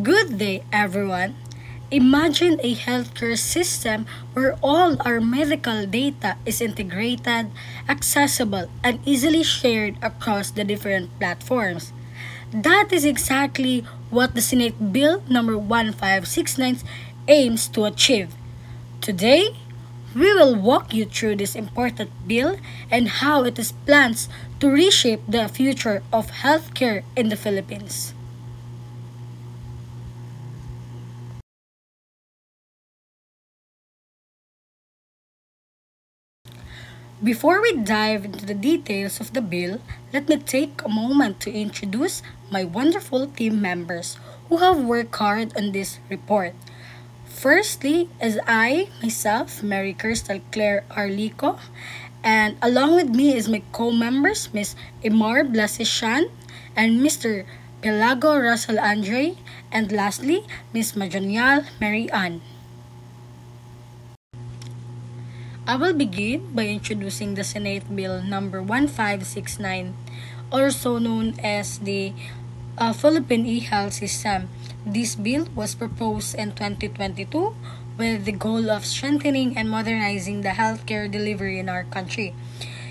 Good day, everyone. Imagine a healthcare system where all our medical data is integrated, accessible, and easily shared across the different platforms. That is exactly what the Senate Bill number 1569 aims to achieve. Today, we will walk you through this important bill and how it is plans to reshape the future of healthcare in the Philippines. Before we dive into the details of the bill, let me take a moment to introduce my wonderful team members who have worked hard on this report. Firstly, is I, myself, Mary Crystal Claire Arlico, and along with me is my co-members, Miss Imar Blasishan and Mr. Pelago Russell Andre, and lastly, Miss Majonial Mary Ann. I will begin by introducing the Senate Bill number 1569, also known as the Philippine e-health system. This bill was proposed in 2022 with the goal of strengthening and modernizing the healthcare delivery in our country.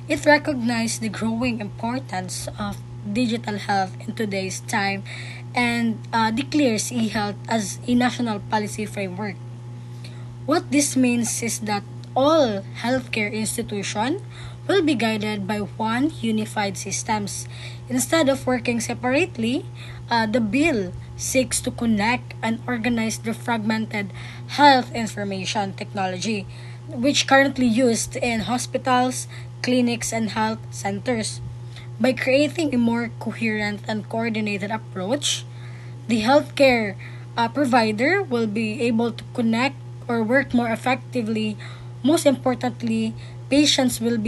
It recognized the growing importance of digital health in today's time and declares e-health as a national policy framework. What this means is that all healthcare institutions will be guided by one unified systems. Instead of working separately, the bill seeks to connect and organize the fragmented health information technology, which currently used in hospitals, clinics, and health centers. By creating a more coherent and coordinated approach, the healthcare provider will be able to connect or work more effectively. Most importantly, patients will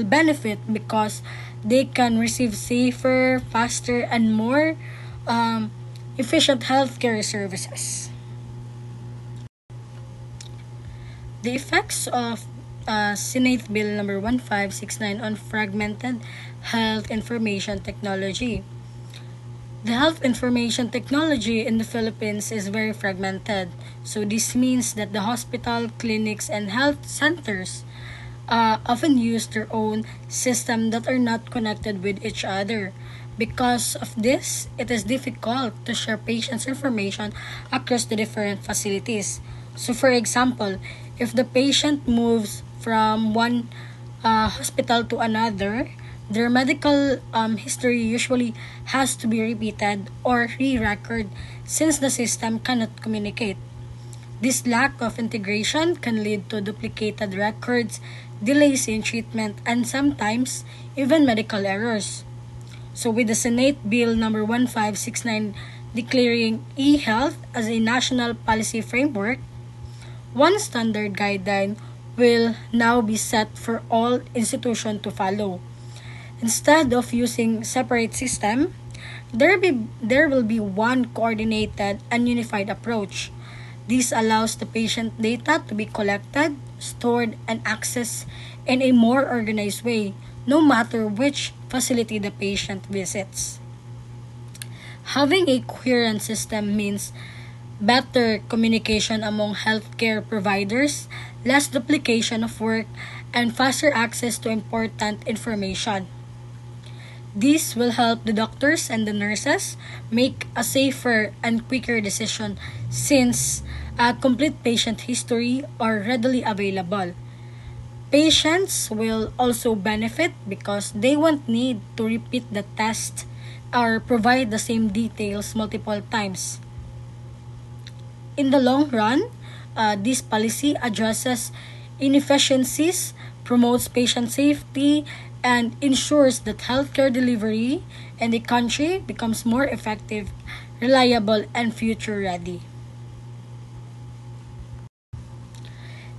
benefit because they can receive safer, faster, and more um, efficient healthcare services. The effects of Senate Bill number 1569 on fragmented health information technology. The health information technology in the Philippines is very fragmented. So this means that the hospital, clinics, and health centers often use their own system that are not connected with each other. Because of this, it is difficult to share patients' information across the different facilities. So for example, if the patient moves from one hospital to another, their medical history usually has to be repeated or re-record since the system cannot communicate. This lack of integration can lead to duplicated records, delays in treatment, and sometimes even medical errors. So with the Senate Bill number 1569 declaring e-health as a national policy framework, one standard guideline will now be set for all institutions to follow. Instead of using separate system, there will be one coordinated and unified approach. This allows the patient data to be collected, stored, and accessed in a more organized way, no matter which facility the patient visits. Having a coherent system means better communication among healthcare providers, less duplication of work, and faster access to important information. This will help the doctors and the nurses make a safer and quicker decision since a complete patient history are readily available. Patients will also benefit because they won't need to repeat the test or provide the same details multiple times. In the long run, this policy addresses inefficiencies, promotes patient safety, and ensures that healthcare delivery in the country becomes more effective, reliable, and future ready.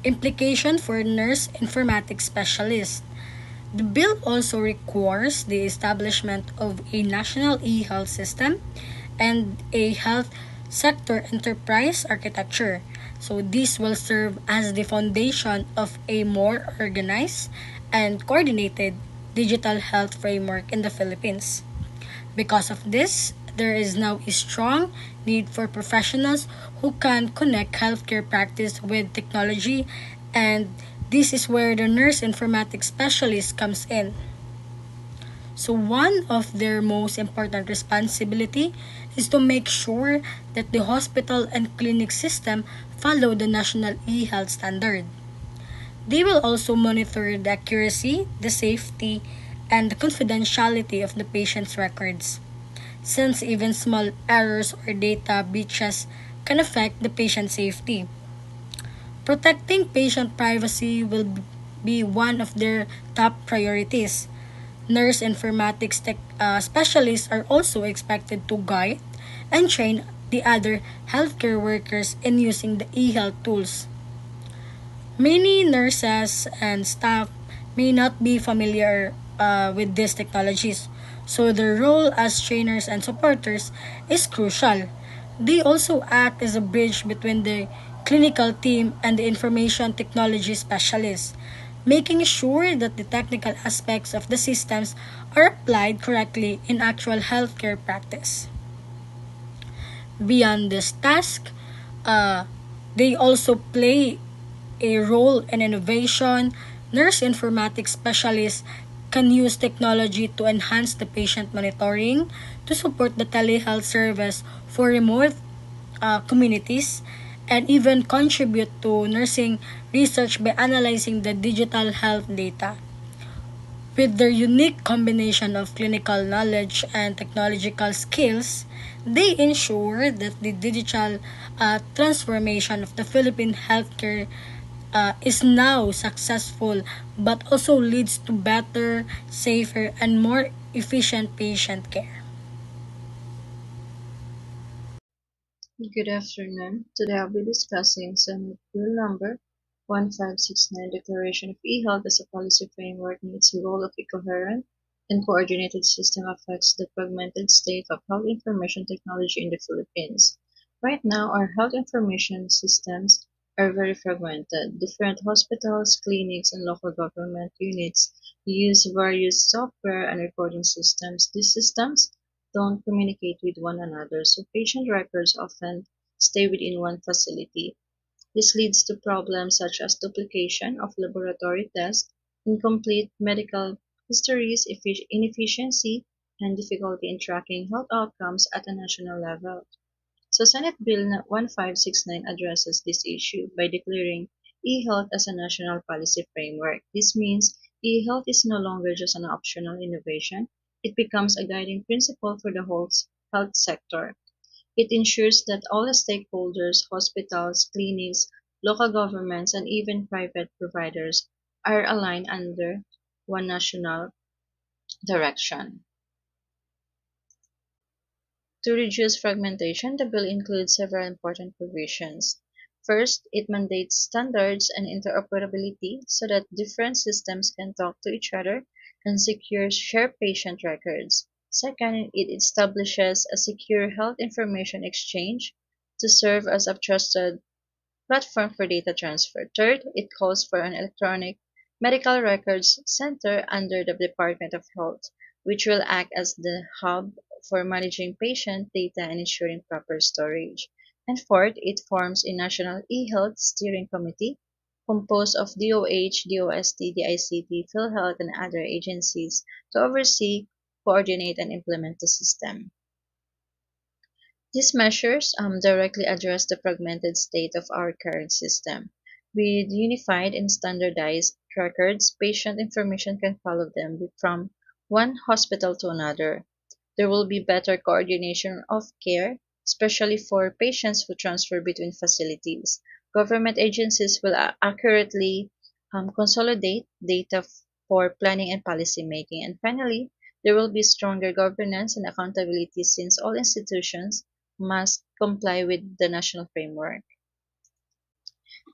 Implication for nurse informatics specialists. The bill also requires the establishment of a national e-health system and a health sector enterprise architecture. So this will serve as the foundation of a more organized and coordinated digital health framework in the Philippines. Because of this, there is now a strong need for professionals who can connect healthcare practice with technology, and this is where the nurse informatics specialist comes in. So one of their most important responsibility is to make sure that the hospital and clinic system follow the national e-health standard. They will also monitor the accuracy, the safety, and the confidentiality of the patient's records, since even small errors or data breaches can affect the patient safety. Protecting patient privacy will be one of their top priorities. Nurse informatics specialists are also expected to guide and train the other healthcare workers in using the e-health tools. Many nurses and staff may not be familiar with these technologies, so their role as trainers and supporters is crucial. They also act as a bridge between the clinical team and the information technology specialists, making sure that the technical aspects of the systems are applied correctly in actual healthcare practice. Beyond this task, uh, they also play a role in innovation. Nurse informatics specialists can use technology to enhance the patient monitoring, to support the telehealth service for remote communities, and even contribute to nursing research by analyzing the digital health data. With their unique combination of clinical knowledge and technological skills, they ensure that the digital transformation of the Philippine healthcare is now successful, but also leads to better, safer, and more efficient patient care. Good afternoon. Today I'll be discussing Senate Bill number 1569, Declaration of e-Health as a Policy Framework, and its role of a coherent and coordinated system affects the fragmented state of health information technology in the Philippines. Right now, our health information systems are very fragmented. Different hospitals, clinics, and local government units use various software and reporting systems. These systems don't communicate with one another, so patient records often stay within one facility. This leads to problems such as duplication of laboratory tests, incomplete medical histories, inefficiency, and difficulty in tracking health outcomes at a national level. So Senate Bill 1569 addresses this issue by declaring e-health as a national policy framework. This means e-health is no longer just an optional innovation, it becomes a guiding principle for the whole health sector. It ensures that all stakeholders, hospitals, clinics, local governments, and even private providers are aligned under one national direction. To reduce fragmentation, the bill includes several important provisions. First, it mandates standards and interoperability so that different systems can talk to each other and secure share patient records. Second, it establishes a secure health information exchange to serve as a trusted platform for data transfer. Third, it calls for an electronic medical records center under the Department of Health, which will act as the hub for managing patient data and ensuring proper storage. And fourth, it forms a national e-health steering committee composed of DOH, DOST, DICT, PhilHealth, and other agencies to oversee, coordinate, and implement the system. These measures directly address the fragmented state of our current system. With unified and standardized records, patient information can follow them from one hospital to another. There will be better coordination of care, especially for patients who transfer between facilities. Government agencies will accurately consolidate data for planning and policy making. And finally, there will be stronger governance and accountability since all institutions must comply with the national framework.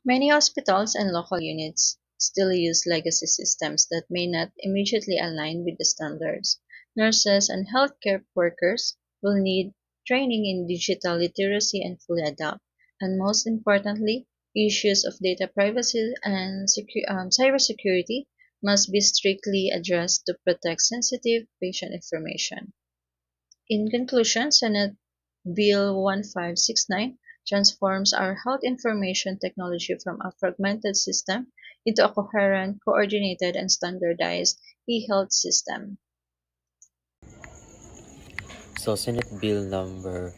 Many hospitals and local units still use legacy systems that may not immediately align with the standards. Nurses and healthcare workers will need training in digital literacy and fully adapt. And most importantly, issues of data privacy and cybersecurity must be strictly addressed to protect sensitive patient information. In conclusion, Senate Bill 1569 transforms our health information technology from a fragmented system into a coherent, coordinated, and standardized e-health system. So Senate Bill number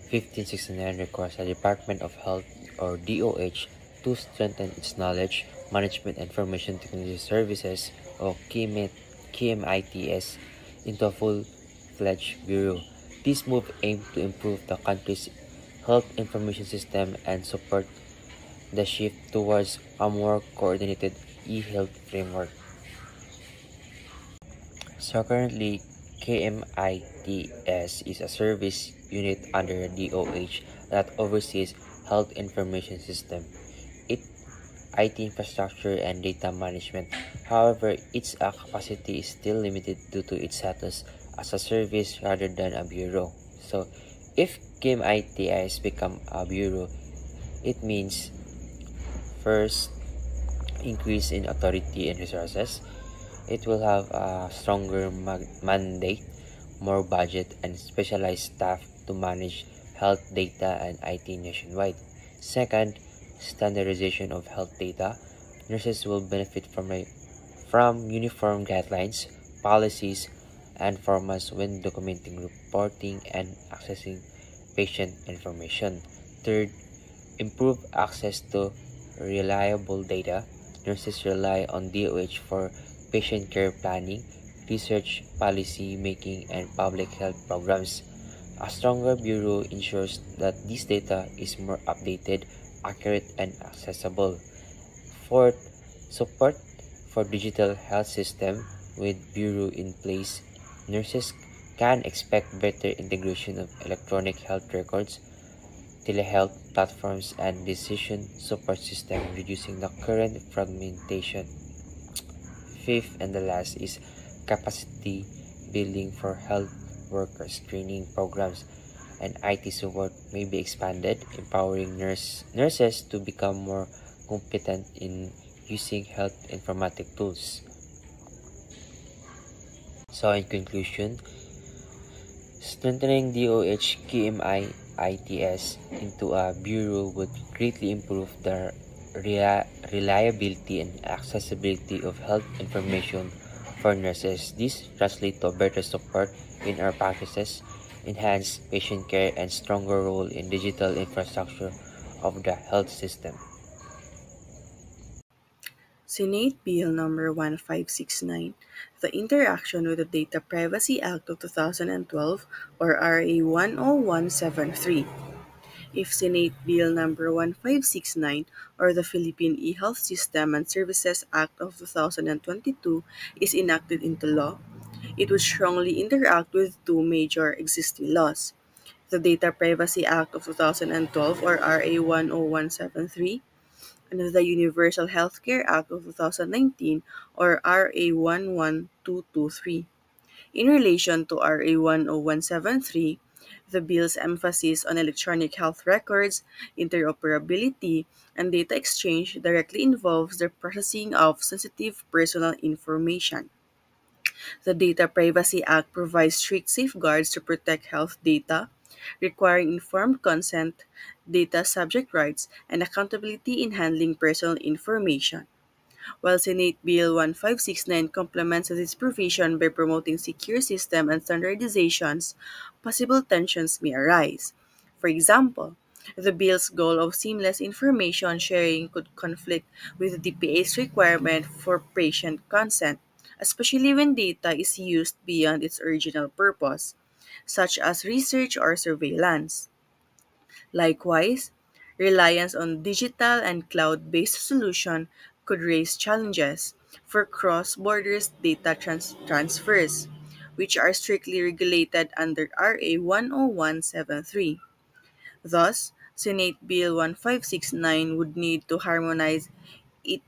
1569 requires the Department of Health or DOH to strengthen its knowledge management and information technology services or KMITS into a full-fledged bureau. This move aimed to improve the country's health information system and support the shift towards a more coordinated e-health framework. So currently, KMITS is a service unit under DOH that oversees health information system, its IT infrastructure and data management. However, its capacity is still limited due to its status as a service rather than a bureau. So, if KMITS become a bureau, it means first increase in authority and resources. It will have a stronger mandate, more budget, and specialized staff to manage health data and IT nationwide. Second, standardization of health data. Nurses will benefit from uniform guidelines, policies, and formats when documenting, reporting, and accessing patient information. Third, improve access to reliable data. Nurses rely on DOH for patient care planning, research, policy making, and public health programs. A stronger bureau ensures that this data is more updated, accurate, and accessible. Fourth, support for digital health system with bureau in place. Nurses can expect better integration of electronic health records, telehealth platforms, and decision support system, reducing the current fragmentation. Fifth and the last is capacity building for health workers. Training programs and IT support may be expanded, empowering nurses to become more competent in using health informatic tools. So in conclusion, strengthening DOH KMI ITS into a bureau would greatly improve the reliability and accessibility of health information for nurses. This translates to better support in our practices, enhanced patient care, and stronger role in digital infrastructure of the health system. Senate Bill number 1569, the Interaction with the Data Privacy Act of 2012 or RA 10173. If Senate Bill number 1569 or the Philippine E-Health System and Services Act of 2022 is enacted into law, it would strongly interact with two major existing laws: the Data Privacy Act of 2012 or RA 10173 and the Universal Healthcare Act of 2019 or RA 11223. In relation to RA 10173, the bill's emphasis on electronic health records, interoperability, and data exchange directly involves the processing of sensitive personal information. The Data Privacy Act provides strict safeguards to protect health data, requiring informed consent, data subject rights, and accountability in handling personal information. While Senate Bill 1569 complements this provision by promoting secure system and standardizations, possible tensions may arise. For example, the bill's goal of seamless information sharing could conflict with the DPA's requirement for patient consent, especially when data is used beyond its original purpose, such as research or surveillance. Likewise, reliance on digital and cloud-based solutions could raise challenges for cross-border data transfers, which are strictly regulated under RA 10173. Thus, Senate Bill 1569 it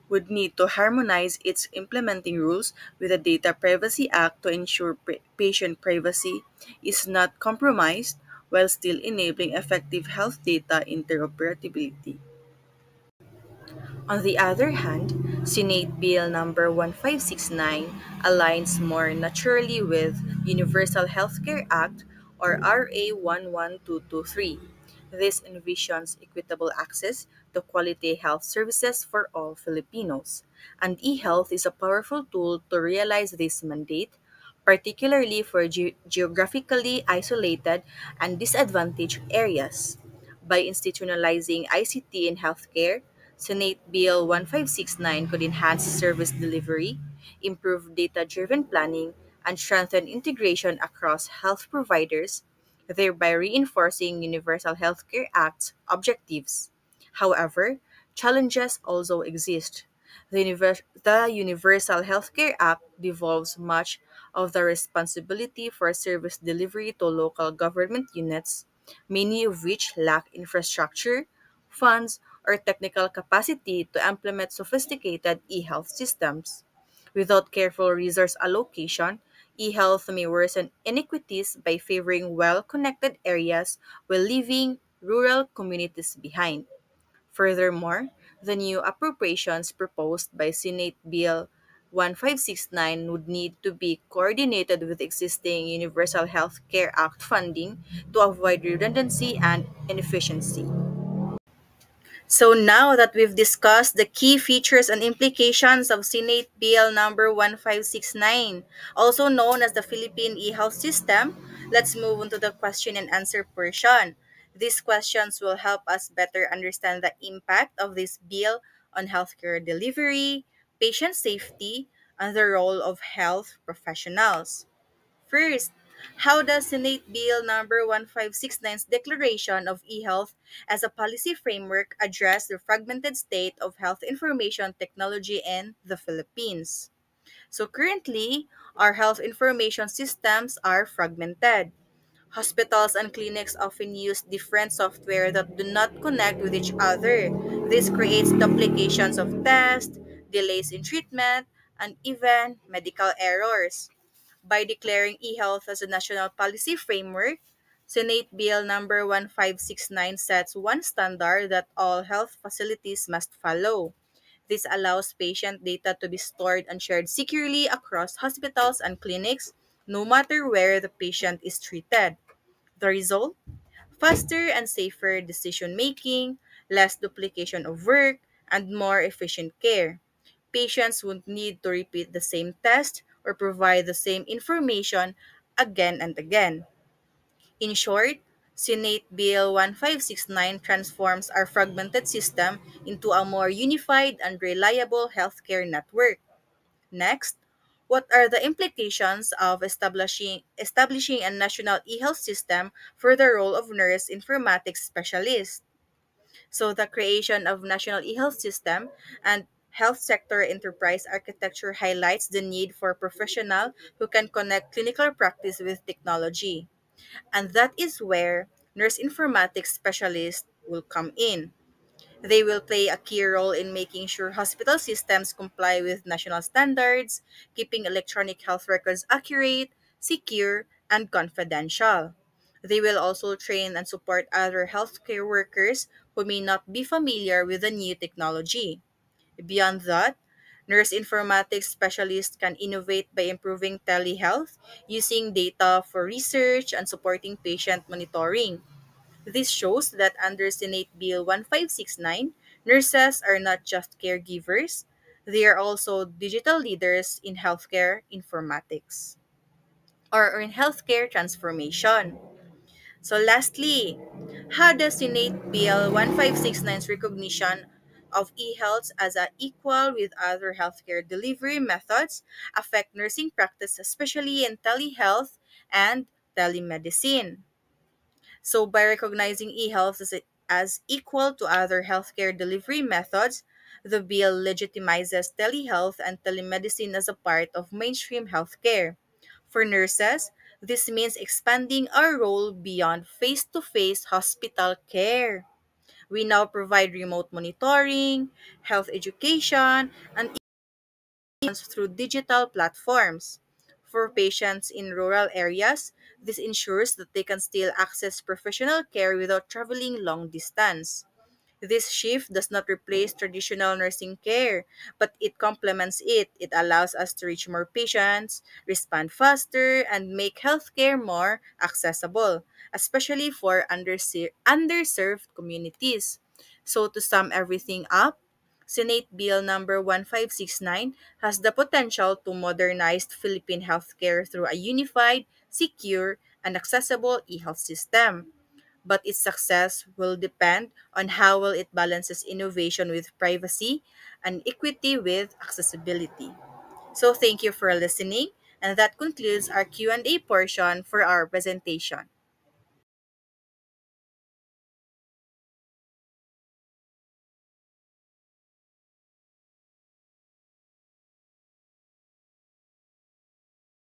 would need to harmonize its implementing rules with the Data Privacy Act to ensure patient privacy is not compromised while still enabling effective health data interoperability. On the other hand, Senate Bill number 1569 aligns more naturally with Universal Healthcare Act or RA 11223. This envisions equitable access to quality health services for all Filipinos, and e-health is a powerful tool to realize this mandate, particularly for geographically isolated and disadvantaged areas. By institutionalizing ICT in healthcare, Senate Bill 1569 could enhance service delivery, improve data driven planning, and strengthen integration across health providers, thereby reinforcing Universal Healthcare Act's objectives. However, challenges also exist. The Universal Healthcare Act devolves much of the responsibility for service delivery to local government units, many of which lack infrastructure, funds, or technical capacity to implement sophisticated e-health systems. Without careful resource allocation, e-health may worsen inequities by favoring well-connected areas while leaving rural communities behind. Furthermore, the new appropriations proposed by Senate Bill 1569 would need to be coordinated with existing Universal Health Care Act funding to avoid redundancy and inefficiency. So now that we've discussed the key features and implications of Senate Bill number 1569, also known as the Philippine e-health system, let's move on to the question and answer portion. These questions will help us better understand the impact of this bill on healthcare delivery, patient safety, and the role of health professionals. First, how does Senate Bill number 1569's declaration of e-health as a policy framework address the fragmented state of health information technology in the Philippines? So currently, our health information systems are fragmented. Hospitals and clinics often use different software that do not connect with each other. This creates duplications of tests, delays in treatment, and even medical errors. By declaring e-health as a national policy framework, Senate Bill number 1569 sets one standard that all health facilities must follow. This allows patient data to be stored and shared securely across hospitals and clinics, no matter where the patient is treated. The result? Faster and safer decision making, less duplication of work, and more efficient care. Patients won't need to repeat the same test or provide the same information again and again. In short, Senate Bill 1569 transforms our fragmented system into a more unified and reliable healthcare network. Next, what are the implications of establishing a national e-health system for the role of nurse informatics specialists? So the creation of national e-health system and health sector enterprise architecture highlights the need for professional who can connect clinical practice with technology. And that is where nurse informatics specialists will come in. They will play a key role in making sure hospital systems comply with national standards, keeping electronic health records accurate, secure, and confidential. They will also train and support other healthcare workers who may not be familiar with the new technology. Beyond that, nurse informatics specialists can innovate by improving telehealth, using data for research, and supporting patient monitoring. This shows that under Senate Bill 1569, nurses are not just caregivers, they are also digital leaders in healthcare informatics or in healthcare transformation. So lastly, how does Senate Bill 1569's recognition of e-health as a equal with other healthcare delivery methods affect nursing practice, especially in telehealth and telemedicine? So, by recognizing e-health as equal to other healthcare delivery methods, the bill legitimizes telehealth and telemedicine as a part of mainstream healthcare. For nurses, this means expanding our role beyond face to face hospital care. We now provide remote monitoring, health education, and through digital platforms. For patients in rural areas, this ensures that they can still access professional care without traveling long distance. This shift does not replace traditional nursing care, but it complements it. It allows us to reach more patients, respond faster, and make healthcare more accessible, especially for underserved communities. So, to sum everything up, Senate Bill number 1569 has the potential to modernize Philippine healthcare through a unified, secure, and accessible e-health system, but its success will depend on how well it balances innovation with privacy and equity with accessibility. So thank you for listening, and that concludes our Q&A portion for our presentation.